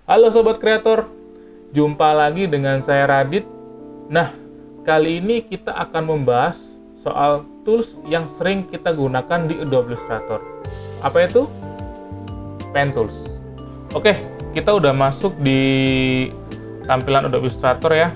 Halo Sobat Kreator, jumpa lagi dengan saya Radit. Nah, kali ini kita akan membahas soal tools yang sering kita gunakan di Adobe Illustrator. Apa itu? Pen Tools. Oke, kita udah masuk di tampilan Adobe Illustrator ya.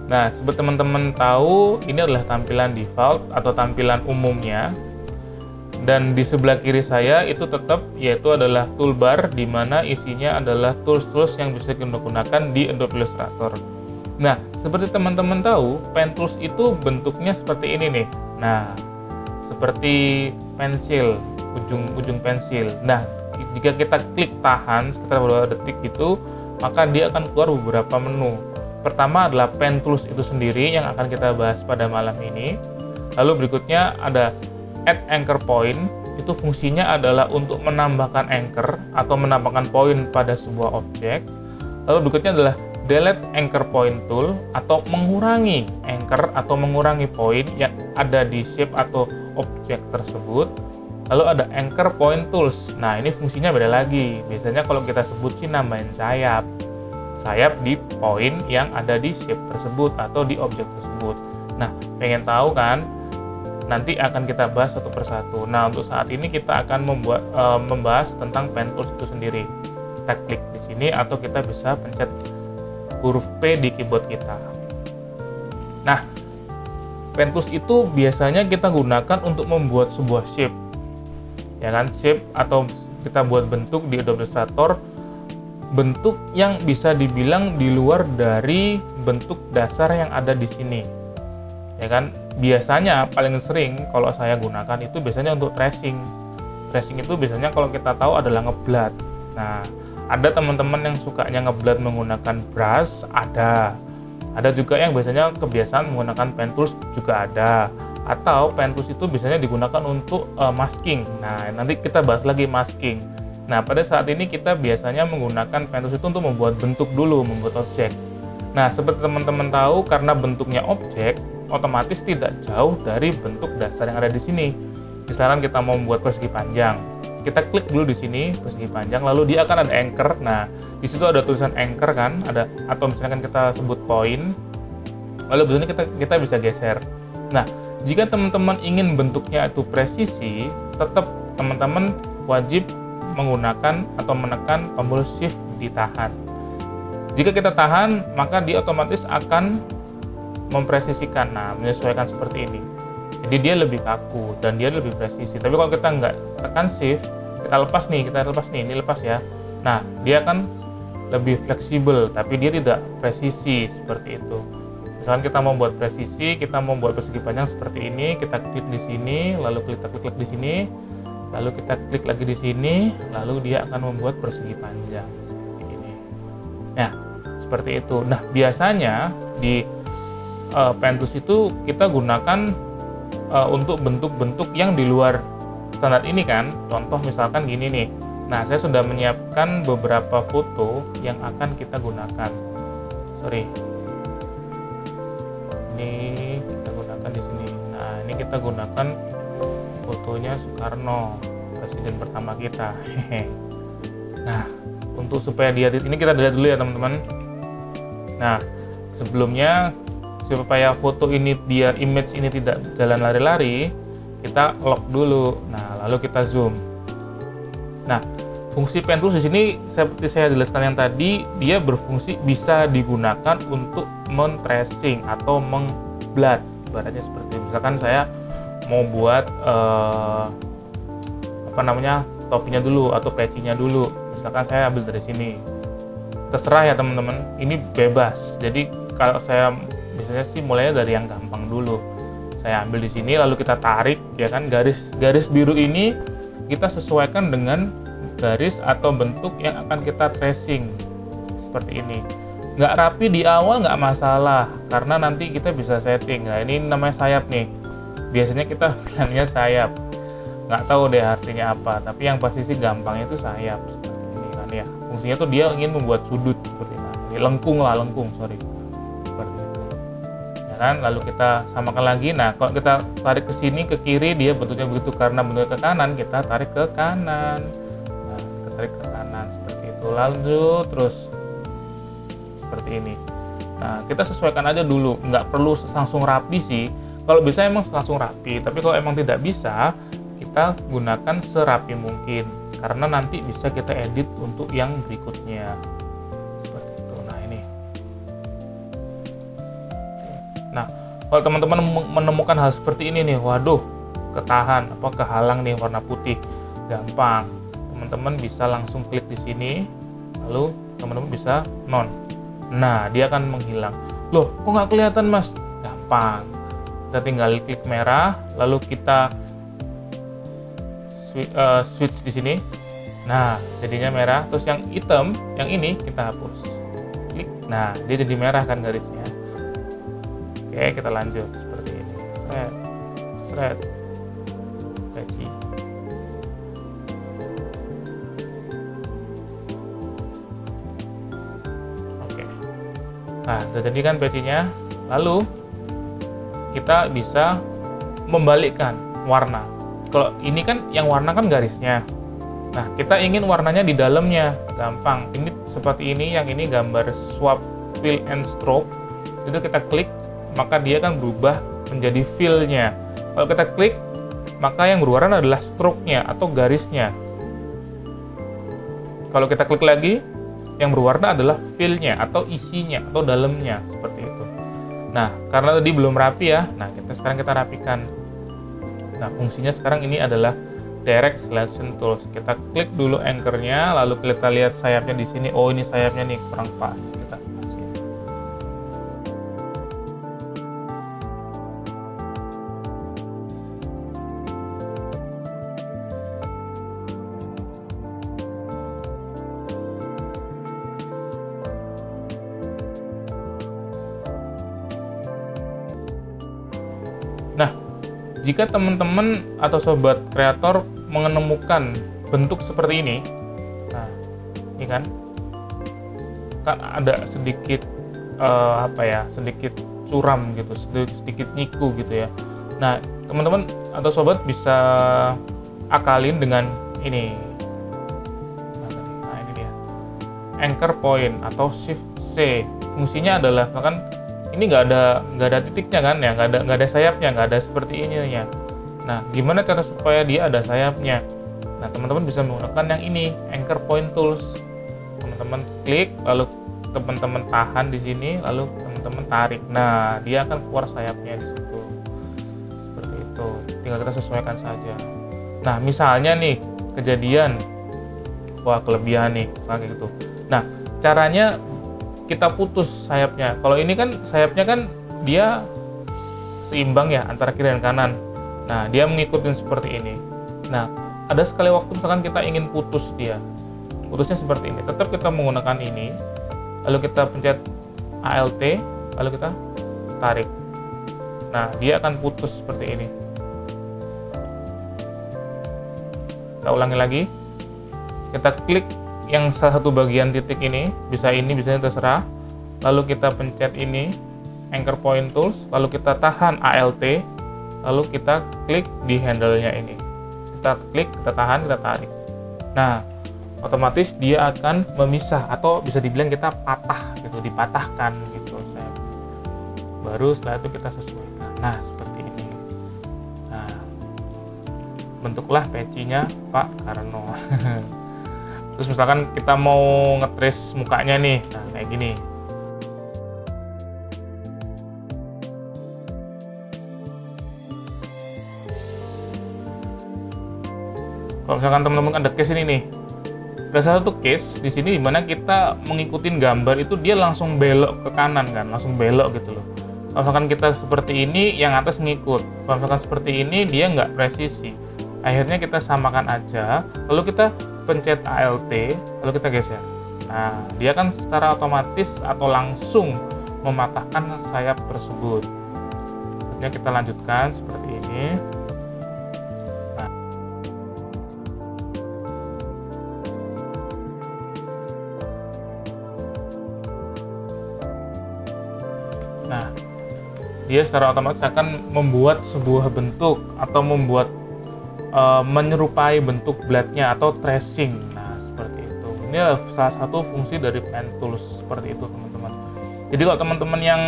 Nah, seperti teman-teman tahu, ini adalah tampilan default atau tampilan umumnya. Dan di sebelah kiri saya itu tetap yaitu adalah toolbar di mana isinya adalah tools-tools yang bisa kita gunakan di Adobe Illustrator. Nah, seperti teman-teman tahu, pen tools itu bentuknya seperti ini nih. Nah, seperti pensil, ujung pensil. Nah, jika kita klik tahan sekitar beberapa detik itu, maka dia akan keluar beberapa menu. Pertama adalah pen tools itu sendiri yang akan kita bahas pada malam ini. Lalu berikutnya ada add anchor point, itu fungsinya adalah untuk menambahkan anchor atau menambahkan poin pada sebuah objek. Lalu berikutnya adalah delete anchor point tool atau mengurangi anchor atau mengurangi poin yang ada di shape atau objek tersebut. Lalu ada anchor point tools. Nah, ini fungsinya beda lagi. Biasanya kalau kita sebut sih nambahin sayap di poin yang ada di shape tersebut atau di objek tersebut. Nah, pengen tahu kan? Nanti akan kita bahas satu persatu. Nah, untuk saat ini kita akan membahas tentang pen tools itu sendiri. Kita klik di sini atau kita bisa pencet huruf P di keyboard kita. Nah, pen tools itu biasanya kita gunakan untuk membuat sebuah shape. Ya kan, shape atau kita buat bentuk di Adobe Illustrator, bentuk yang bisa dibilang di luar dari bentuk dasar yang ada di sini. Ya kan, biasanya paling sering kalau saya gunakan itu biasanya untuk tracing itu biasanya kalau kita tahu adalah ngeblot. Nah, ada teman-teman yang sukanya ngeblot menggunakan brush, ada juga yang biasanya kebiasaan menggunakan pen tools juga ada, atau pen tools itu biasanya digunakan untuk masking. Nah, nanti kita bahas lagi masking. Nah, pada saat ini kita biasanya menggunakan pen tools itu untuk membuat bentuk dulu, membuat objek. Nah, seperti teman-teman tahu, karena bentuknya objek, otomatis tidak jauh dari bentuk dasar yang ada di sini. Misalkan kita mau membuat persegi panjang, kita klik dulu di sini persegi panjang, lalu dia akan ada anchor. Nah, di situ ada tulisan anchor kan, ada, atau misalkan kita sebut point, lalu biasanya kita bisa geser. Nah, jika teman-teman ingin bentuknya itu presisi, tetap teman-teman wajib menggunakan atau menekan tombol shift ditahan. Jika kita tahan, maka dia otomatis akan mempresisikan, menyesuaikan seperti ini. Jadi dia lebih kaku dan dia lebih presisi. Tapi kalau kita nggak tekan shift, kita lepas nih, ini lepas ya. Nah, dia akan lebih fleksibel, tapi dia tidak presisi seperti itu. Misalkan kita mau buat presisi, kita mau buat persegi panjang seperti ini, kita klik di sini, lalu kita klik di sini, lalu kita klik lagi di sini, lalu dia akan membuat persegi panjang seperti ini. Nah, seperti itu. Nah, biasanya di pen tools itu kita gunakan untuk bentuk-bentuk yang di luar standar ini kan. Contoh misalkan gini nih. Nah, saya sudah menyiapkan beberapa foto yang akan kita gunakan. Ini kita gunakan di sini. Nah, ini kita gunakan fotonya Soekarno, presiden pertama kita. Nah, untuk supaya dia ini kita lihat dulu ya teman-teman. Nah, sebelumnya supaya foto ini biar image ini tidak jalan lari-lari, kita lock dulu. Nah, lalu kita zoom. Nah, fungsi pen tools di sini seperti saya jelaskan yang tadi, dia berfungsi bisa digunakan untuk men-tracing atau meng-blot. Ibaratnya seperti misalkan saya mau buat topinya dulu atau patchy-nya dulu. Misalkan saya ambil dari sini. Terserah ya teman-teman, ini bebas. Jadi kalau saya biasanya sih mulainya dari yang gampang dulu. Saya ambil di sini lalu kita tarik ya kan, garis biru ini kita sesuaikan dengan garis atau bentuk yang akan kita tracing seperti ini. Nggak rapi di awal nggak masalah karena nanti kita bisa setting. Nah, ini namanya sayap nih. Biasanya kita bilangnya sayap. Nggak tahu deh artinya apa, tapi yang pasti sih gampangnya itu sayap seperti ini kan ya. Fungsinya tuh dia ingin membuat sudut seperti ini. Lengkung seperti itu. Kan, lalu kita samakan lagi. Nah, kalau kita tarik ke sini ke kiri dia bentuknya begitu, karena bentuknya ke kanan kita tarik ke kanan. Nah, kita tarik ke kanan seperti itu. Lalu terus seperti ini. Nah, kita sesuaikan aja dulu, nggak perlu langsung rapi sih. Kalau bisa emang langsung rapi, tapi kalau emang tidak bisa, kita gunakan serapi mungkin, karena nanti bisa kita edit untuk yang berikutnya. Seperti itu. Nah, ini. Nah, kalau teman-teman menemukan hal seperti ini nih, waduh, ketahan, kehalang nih warna putih, gampang. Teman-teman bisa langsung klik di sini, lalu teman-teman bisa non. Nah, dia akan menghilang. Loh, kok nggak kelihatan, Mas? Gampang. Kita tinggal klik merah, lalu kita switch di sini. Nah, jadinya merah. Terus yang hitam, yang ini kita hapus. Klik. Nah, dia jadi merah kan garisnya. Oke, kita lanjut seperti ini. Thread. Peci. Oke. Nah, jadi kan pecinya. Lalu kita bisa membalikkan warna. Kalau ini kan yang warna kan garisnya. Nah, kita ingin warnanya di dalamnya. Gampang. Ini seperti ini, yang ini gambar swap fill and stroke. Itu kita klik, maka dia akan berubah menjadi fill-nya. Kalau kita klik, maka yang berwarna adalah stroke-nya atau garisnya. Kalau kita klik lagi, yang berwarna adalah fill-nya atau isinya atau dalamnya, seperti itu. Nah, karena tadi belum rapi ya, nah sekarang kita rapikan. Nah, fungsinya sekarang ini adalah Direct Selection Tools. Kita klik dulu anchor-nya, lalu kita lihat sayapnya di sini. Oh, ini sayapnya nih kurang pas. Kita pasin. Nah, jika teman-teman atau sobat kreator menemukan bentuk seperti ini, nah, ini kan ada sedikit sedikit curam gitu, sedikit nyiku gitu ya. Nah, teman-teman atau sobat bisa akalin dengan ini. Nah, ini dia. Anchor point atau Shift C. Fungsinya adalah bahkan ini nggak ada titiknya kan ya, nggak ada sayapnya, nggak ada seperti ini ya. Nah, gimana cara supaya dia ada sayapnya? Nah, teman-teman bisa menggunakan yang ini, Anchor Point Tools. Teman-teman klik, lalu teman-teman tahan di sini, lalu teman-teman tarik. Nah, dia akan keluar sayapnya di situ. Seperti itu. Tinggal kita sesuaikan saja. Nah, misalnya nih kejadian, wah kelebihan nih, kayak gitu. Nah, caranya kita putus sayapnya. Kalau ini kan sayapnya kan dia seimbang ya antara kiri dan kanan. Nah, dia mengikuti seperti ini. Nah, ada sekali waktu misalkan kita ingin putus dia. Putusnya seperti ini. Tetap kita menggunakan ini. Lalu kita pencet Alt, lalu kita tarik. Nah, dia akan putus seperti ini. Kita ulangi lagi. Kita klik yang salah satu bagian titik ini, bisa terserah. Lalu kita pencet ini, Anchor Point Tools, lalu kita tahan Alt, lalu kita klik di handle-nya ini. Kita klik, kita tahan, kita tarik. Nah, otomatis dia akan memisah atau bisa dibilang kita patah gitu, dipatahkan gitu. Baru setelah itu kita sesuaikan. Nah, seperti ini. Nah, bentuklah pecinya Pak Karno. Terus misalkan kita mau nge-trace mukanya nih, nah kayak gini. Kalau misalkan teman-teman ada case ini nih, ada satu case di sini dimana kita mengikuti gambar itu dia langsung belok ke kanan kan, langsung belok gitu loh. Kalau misalkan kita seperti ini, yang atas ngikut. Kalau misalkan seperti ini, dia nggak presisi. Akhirnya kita samakan aja, lalu kita pencet Alt, lalu kita geser. Nah, dia kan secara otomatis atau langsung mematahkan sayap tersebut. Selanjutnya kita lanjutkan seperti ini. Nah, dia secara otomatis akan membuat sebuah bentuk atau menyerupai bentuk bladnya atau tracing. Nah, seperti itu. Ini adalah salah satu fungsi dari pen tools seperti itu, teman-teman. Jadi kalau teman-teman yang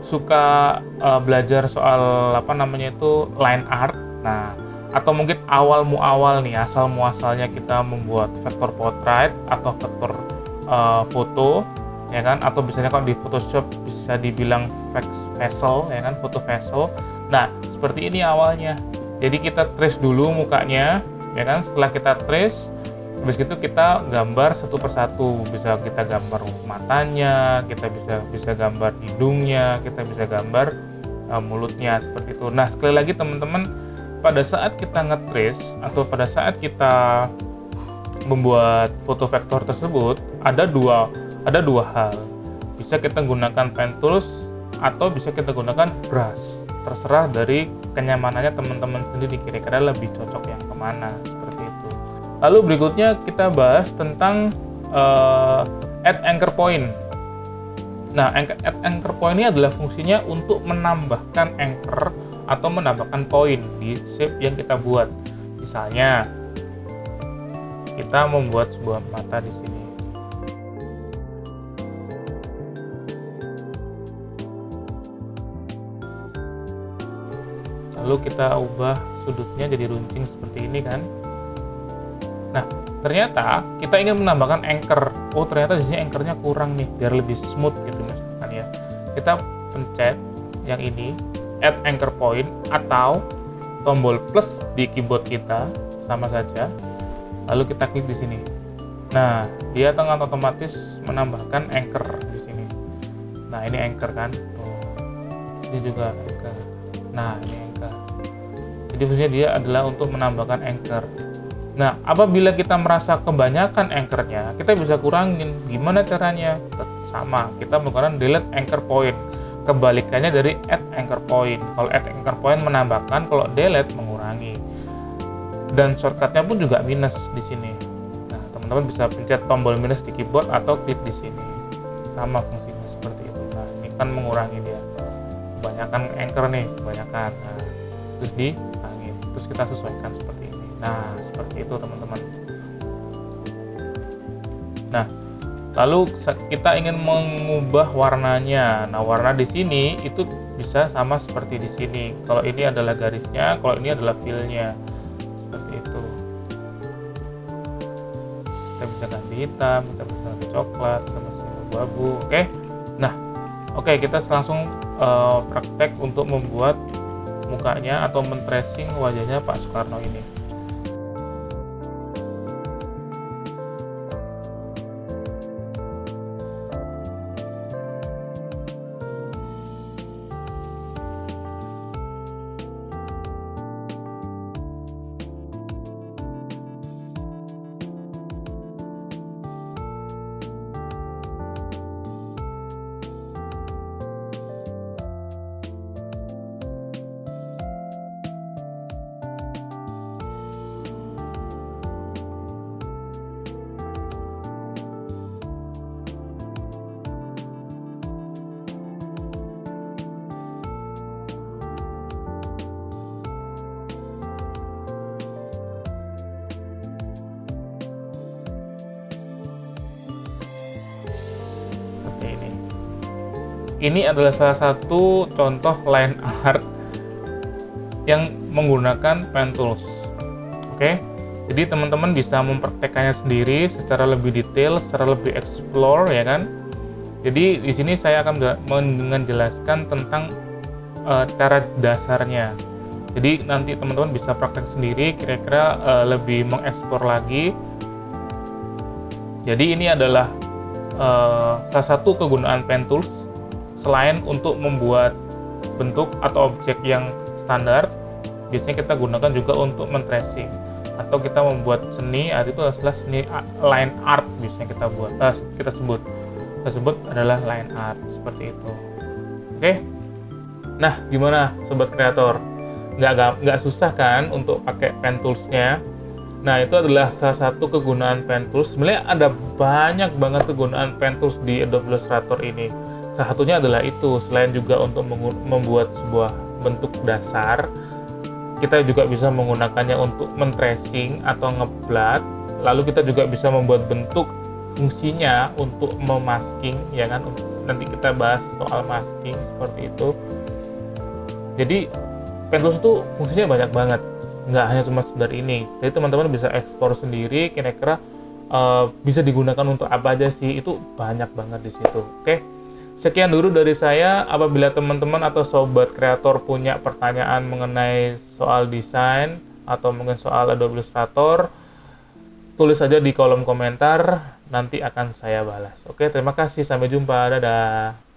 suka belajar soal line art, nah atau mungkin awal nih, asal muasalnya kita membuat vektor portrait atau vektor foto, ya kan, atau misalnya kalau di Photoshop bisa dibilang facial, ya kan, foto facial. Nah seperti ini awalnya. Jadi kita trace dulu mukanya, ya kan. Setelah kita trace, habis itu kita gambar satu persatu. Bisa kita gambar matanya, kita bisa gambar hidungnya, kita bisa gambar mulutnya, seperti itu. Nah sekali lagi teman-teman, pada saat kita nge-trace atau pada saat kita membuat foto vektor tersebut, ada dua hal. Bisa kita gunakan pen tools atau bisa kita gunakan brush. Terserah dari kenyamanannya teman-teman sendiri, kira-kira lebih cocok yang kemana, seperti itu. Lalu berikutnya kita bahas tentang add anchor point. Nah, add anchor point ini adalah fungsinya untuk menambahkan anchor atau menambahkan poin di shape yang kita buat. Misalnya kita membuat sebuah mata di sini. Lalu kita ubah sudutnya jadi runcing seperti ini kan. Nah, ternyata kita ingin menambahkan anchor. Oh, ternyata di sini anchornya kurang nih, biar lebih smooth gitu misalkan ya. Kita pencet yang ini, add anchor point, atau tombol plus di keyboard kita sama saja. Lalu kita klik di sini. Nah, dia dengan otomatis menambahkan anchor di sini. Nah, ini anchor kan. Tuh. Ini juga anchor. Nah, ini anchor. Jadi fungsinya dia adalah untuk menambahkan anchor. Nah, apabila kita merasa kebanyakan anchornya, kita bisa kurangin. Gimana caranya? Sama, kita menggunakan delete anchor point. Kebalikannya dari add anchor point. Kalau add anchor point menambahkan, kalau delete mengurangi. Dan shortcutnya pun juga minus di sini. Nah, teman-teman bisa pencet tombol minus di keyboard atau klik di sini. Sama fungsinya seperti itu. Nah, ini kan mengurangi dia. Kebanyakan anchor nih, kebanyakan. Nah, terus dihilangin. Terus kita sesuaikan seperti ini. Nah, seperti itu teman-teman. Nah, lalu kita ingin mengubah warnanya. Nah, warna di sini itu bisa sama seperti di sini. Kalau ini adalah garisnya, kalau ini adalah fill-nya. Seperti itu. Kita bisa ganti hitam, kita bisa ganti coklat, kita bisa ganti abu-abu. Oke. Nah, oke, kita langsung praktek untuk membuat mukanya atau men-tracing wajahnya Pak Soekarno ini. Ini adalah salah satu contoh line art yang menggunakan pen tools. Oke, jadi teman-teman bisa mempraktekannya sendiri secara lebih detail, secara lebih explore, ya kan. Jadi di sini saya akan menjelaskan tentang cara dasarnya. Jadi nanti teman-teman bisa praktek sendiri, kira-kira lebih mengeksplor lagi. Jadi ini adalah salah satu kegunaan pen tools. Selain untuk membuat bentuk atau objek yang standar, biasanya kita gunakan juga untuk men-tracing atau kita membuat seni. Itu adalah seni line art, biasanya kita sebut adalah line art, seperti itu. Oke. Nah, gimana sobat kreator? Nggak susah kan untuk pakai pen tools-nya? Nah, itu adalah salah satu kegunaan pen tools. Sebenarnya ada banyak banget kegunaan pen tools di Adobe Illustrator ini. Salah satunya adalah itu, selain juga untuk membuat sebuah bentuk dasar, kita juga bisa menggunakannya untuk men-tracing atau ngeblat. Lalu kita juga bisa membuat bentuk fungsinya untuk memasking, ya kan. Nanti kita bahas soal masking seperti itu. Jadi Pentools itu fungsinya banyak banget, nggak hanya cuma sekedar ini. Jadi teman-teman bisa eksplor sendiri kira-kira bisa digunakan untuk apa aja sih, itu banyak banget di situ. Oke, sekian dulu dari saya. Apabila teman-teman atau sobat kreator punya pertanyaan mengenai soal desain atau mungkin soal Adobe Illustrator, tulis saja di kolom komentar, nanti akan saya balas. Oke, terima kasih, sampai jumpa, dadah.